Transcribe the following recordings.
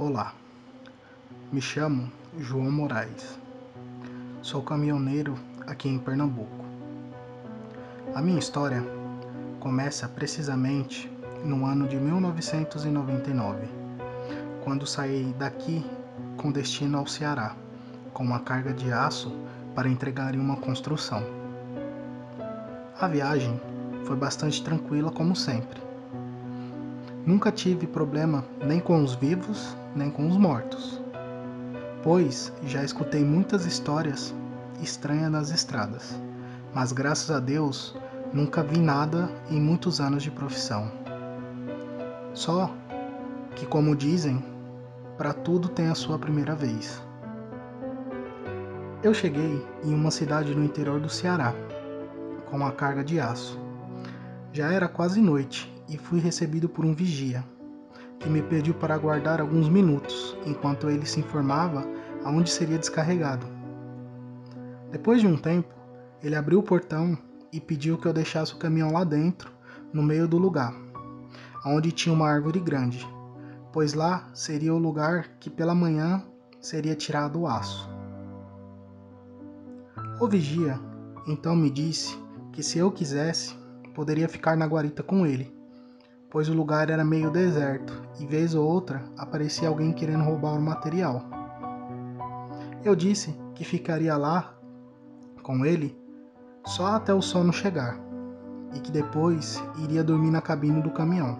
Olá, me chamo João Moraes. Sou caminhoneiro aqui em Pernambuco. A minha história começa precisamente no ano de 1999, quando saí daqui com destino ao Ceará, com uma carga de aço para entregar em uma construção. A viagem foi bastante tranquila como sempre. Nunca tive problema nem com os vivos, nem com os mortos, pois já escutei muitas histórias estranhas nas estradas, mas graças a Deus nunca vi nada em muitos anos de profissão. Só que, como dizem, para tudo tem a sua primeira vez. Eu cheguei em uma cidade no interior do Ceará, com uma carga de aço. Já era quase noite e fui recebido por um vigia, que me pediu para aguardar alguns minutos, enquanto ele se informava aonde seria descarregado. Depois de um tempo, ele abriu o portão e pediu que eu deixasse o caminhão lá dentro, no meio do lugar, onde tinha uma árvore grande, pois lá seria o lugar que pela manhã seria tirado o aço. O vigia então me disse que se eu quisesse, poderia ficar na guarita com ele, pois o lugar era meio deserto e vez ou outra aparecia alguém querendo roubar o material. Eu disse que ficaria lá com ele só até o sono chegar e que depois iria dormir na cabine do caminhão.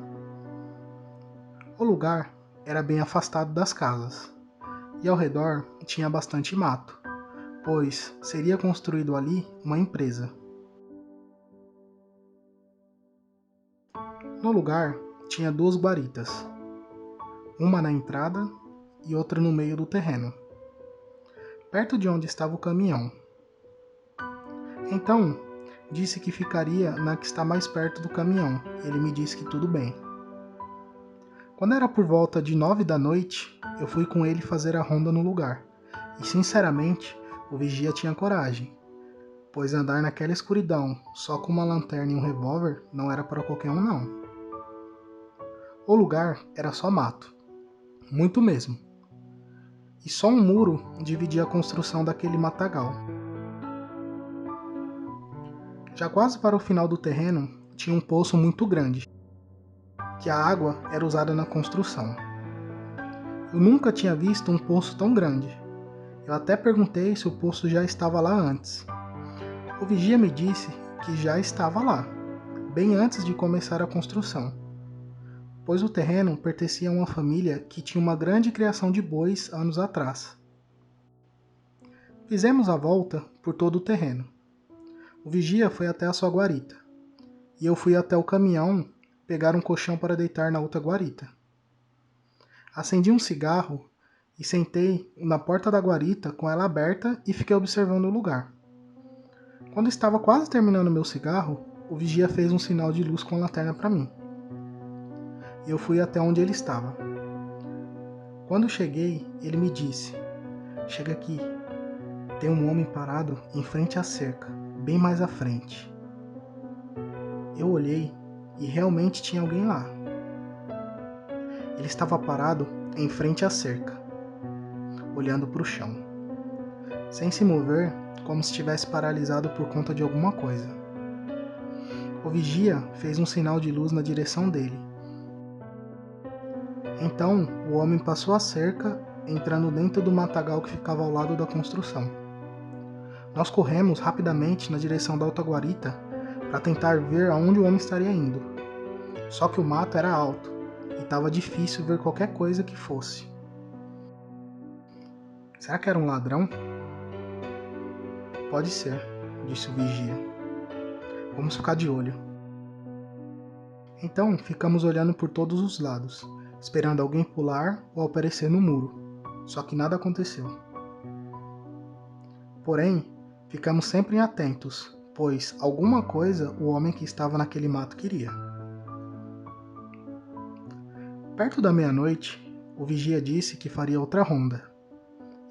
O lugar era bem afastado das casas e ao redor tinha bastante mato, pois seria construído ali uma empresa. No lugar tinha duas guaritas, uma na entrada e outra no meio do terreno, perto de onde estava o caminhão. Então, disse que ficaria na que está mais perto do caminhão. Ele me disse que tudo bem. Quando era por volta de 9 da noite, eu fui com ele fazer a ronda no lugar. E sinceramente, o vigia tinha coragem, pois andar naquela escuridão só com uma lanterna e um revólver não era para qualquer um não. O lugar era só mato, muito mesmo. E só um muro dividia a construção daquele matagal. Já quase para o final do terreno, tinha um poço muito grande, que a água era usada na construção. Eu nunca tinha visto um poço tão grande. Eu até perguntei se o poço já estava lá antes. O vigia me disse que já estava lá, bem antes de começar a construção, pois o terreno pertencia a uma família que tinha uma grande criação de bois anos atrás. Fizemos a volta por todo o terreno. O vigia foi até a sua guarita, e eu fui até o caminhão pegar um colchão para deitar na outra guarita. Acendi um cigarro e sentei na porta da guarita com ela aberta e fiquei observando o lugar. Quando estava quase terminando meu cigarro, o vigia fez um sinal de luz com a lanterna para mim. E eu fui até onde ele estava. Quando cheguei, ele me disse: "Chega aqui, tem um homem parado em frente à cerca, bem mais à frente." Eu olhei e realmente tinha alguém lá. Ele estava parado em frente à cerca, olhando para o chão, sem se mover, como se estivesse paralisado por conta de alguma coisa. O vigia fez um sinal de luz na direção dele. Então, o homem passou a cerca, entrando dentro do matagal que ficava ao lado da construção. Nós corremos rapidamente na direção da outra guarita para tentar ver aonde o homem estaria indo. Só que o mato era alto e estava difícil ver qualquer coisa que fosse. Será que era um ladrão? Pode ser, disse o vigia. Vamos ficar de olho. Então ficamos olhando por todos os lados, esperando alguém pular ou aparecer no muro. Só que nada aconteceu. Porém, ficamos sempre atentos, pois alguma coisa o homem que estava naquele mato queria. Perto da meia-noite, o vigia disse que faria outra ronda.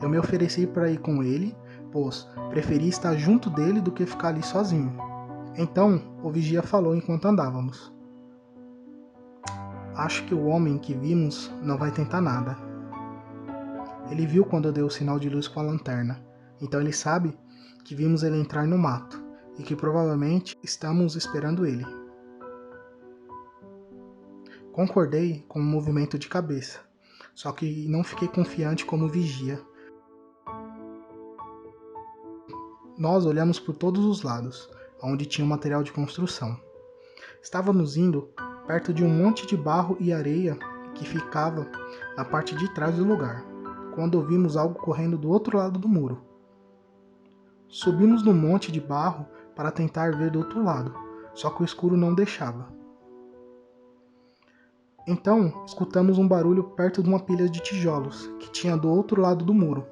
Eu me ofereci para ir com ele, pois preferia estar junto dele do que ficar ali sozinho. Então, o vigia falou enquanto andávamos: "Acho que o homem que vimos não vai tentar nada." Ele viu quando eu dei o sinal de luz com a lanterna, então ele sabe que vimos ele entrar no mato e que provavelmente estamos esperando ele. Concordei com um movimento de cabeça, só que não fiquei confiante como vigia. Nós olhamos por todos os lados, onde tinha o material de construção. Estávamos indo perto de um monte de barro e areia que ficava na parte de trás do lugar, quando ouvimos algo correndo do outro lado do muro. Subimos no monte de barro para tentar ver do outro lado, só que o escuro não deixava. Então, escutamos um barulho perto de uma pilha de tijolos que tinha do outro lado do muro.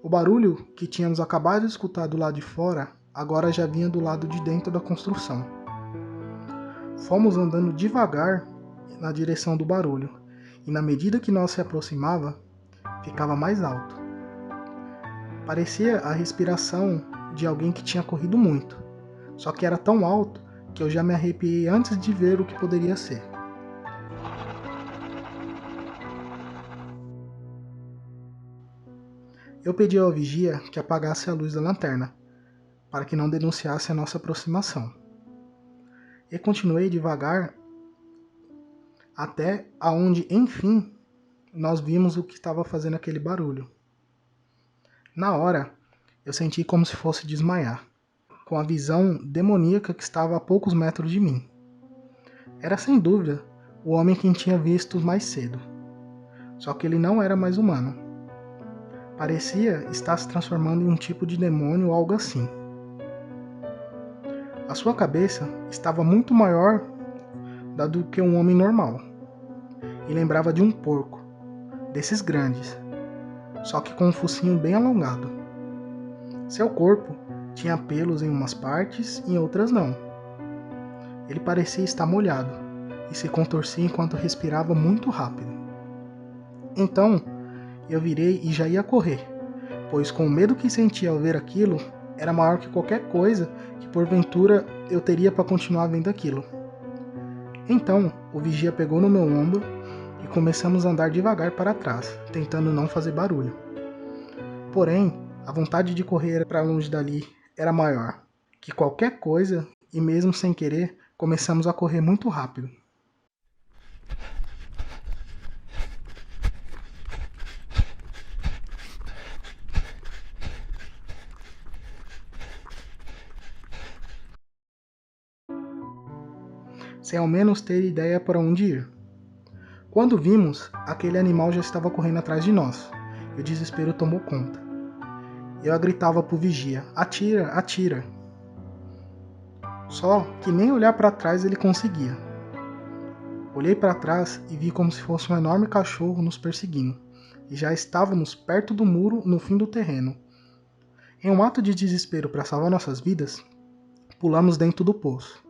O barulho que tínhamos acabado de escutar do lado de fora agora já vinha do lado de dentro da construção. Fomos andando devagar na direção do barulho, e na medida que nós se aproximava, ficava mais alto. Parecia a respiração de alguém que tinha corrido muito, só que era tão alto que eu já me arrepiei antes de ver o que poderia ser. Eu pedi ao vigia que apagasse a luz da lanterna, para que não denunciasse a nossa aproximação. E continuei devagar até aonde, enfim, nós vimos o que estava fazendo aquele barulho. Na hora, eu senti como se fosse desmaiar, com a visão demoníaca que estava a poucos metros de mim. Era sem dúvida o homem que tinha visto mais cedo, só que ele não era mais humano. Parecia estar se transformando em um tipo de demônio ou algo assim. A sua cabeça estava muito maior do que um homem normal, e lembrava de um porco, desses grandes, só que com um focinho bem alongado. Seu corpo tinha pelos em umas partes e em outras não. Ele parecia estar molhado e se contorcia enquanto respirava muito rápido. Então, eu virei e já ia correr, pois com o medo que sentia ao ver aquilo, era maior que qualquer coisa que porventura eu teria para continuar vendo aquilo. Então, o vigia pegou no meu ombro e começamos a andar devagar para trás, tentando não fazer barulho. Porém, a vontade de correr para longe dali era maior que qualquer coisa e mesmo sem querer, começamos a correr muito rápido. Sem ao menos ter ideia para onde ir. Quando vimos, aquele animal já estava correndo atrás de nós, e o desespero tomou conta. Eu gritava pro vigia: atira, atira. Só que nem olhar para trás ele conseguia. Olhei para trás e vi como se fosse um enorme cachorro nos perseguindo, e já estávamos perto do muro no fim do terreno. Em um ato de desespero para salvar nossas vidas, pulamos dentro do poço.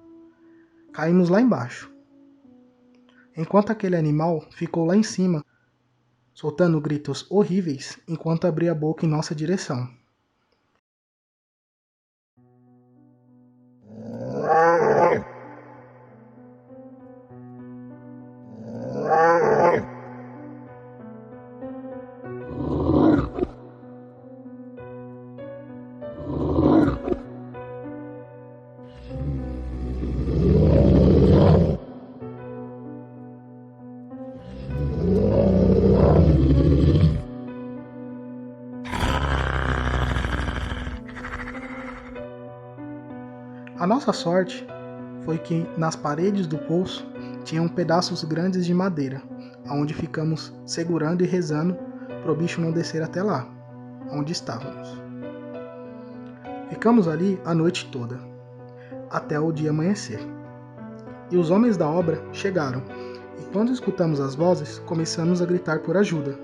Caímos lá embaixo, enquanto aquele animal ficou lá em cima, soltando gritos horríveis enquanto abria a boca em nossa direção. A nossa sorte foi que nas paredes do poço tinham pedaços grandes de madeira, onde ficamos segurando e rezando para o bicho não descer até lá, onde estávamos. Ficamos ali a noite toda, até o dia amanhecer. E os homens da obra chegaram, e quando escutamos as vozes, começamos a gritar por ajuda.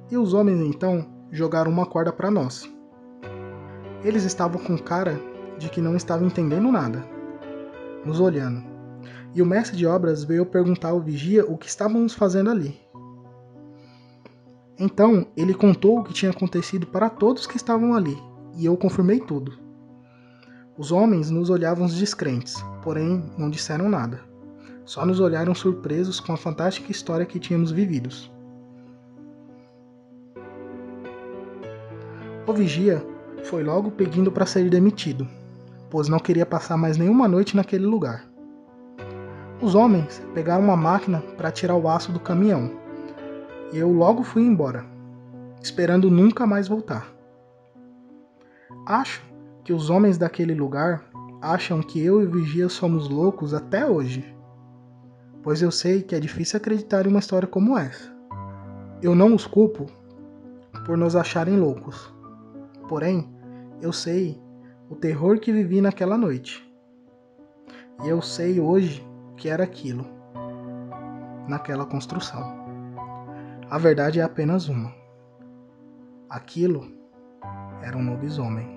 E os homens então jogaram uma corda para nós. Eles estavam com cara de que não estavam entendendo nada, nos olhando. E o mestre de obras veio perguntar ao vigia o que estávamos fazendo ali. Então ele contou o que tinha acontecido para todos que estavam ali, e eu confirmei tudo. Os homens nos olhavam descrentes, porém não disseram nada. Só nos olharam surpresos com a fantástica história que tínhamos vivido. O vigia foi logo pedindo para ser demitido, pois não queria passar mais nenhuma noite naquele lugar. Os homens pegaram uma máquina para tirar o aço do caminhão, e eu logo fui embora, esperando nunca mais voltar. Acho que os homens daquele lugar acham que eu e o vigia somos loucos até hoje, pois eu sei que é difícil acreditar em uma história como essa. Eu não os culpo por nos acharem loucos, porém, eu sei o terror que vivi naquela noite. E eu sei hoje o que era aquilo, naquela construção. A verdade é apenas uma. Aquilo era um lobisomem.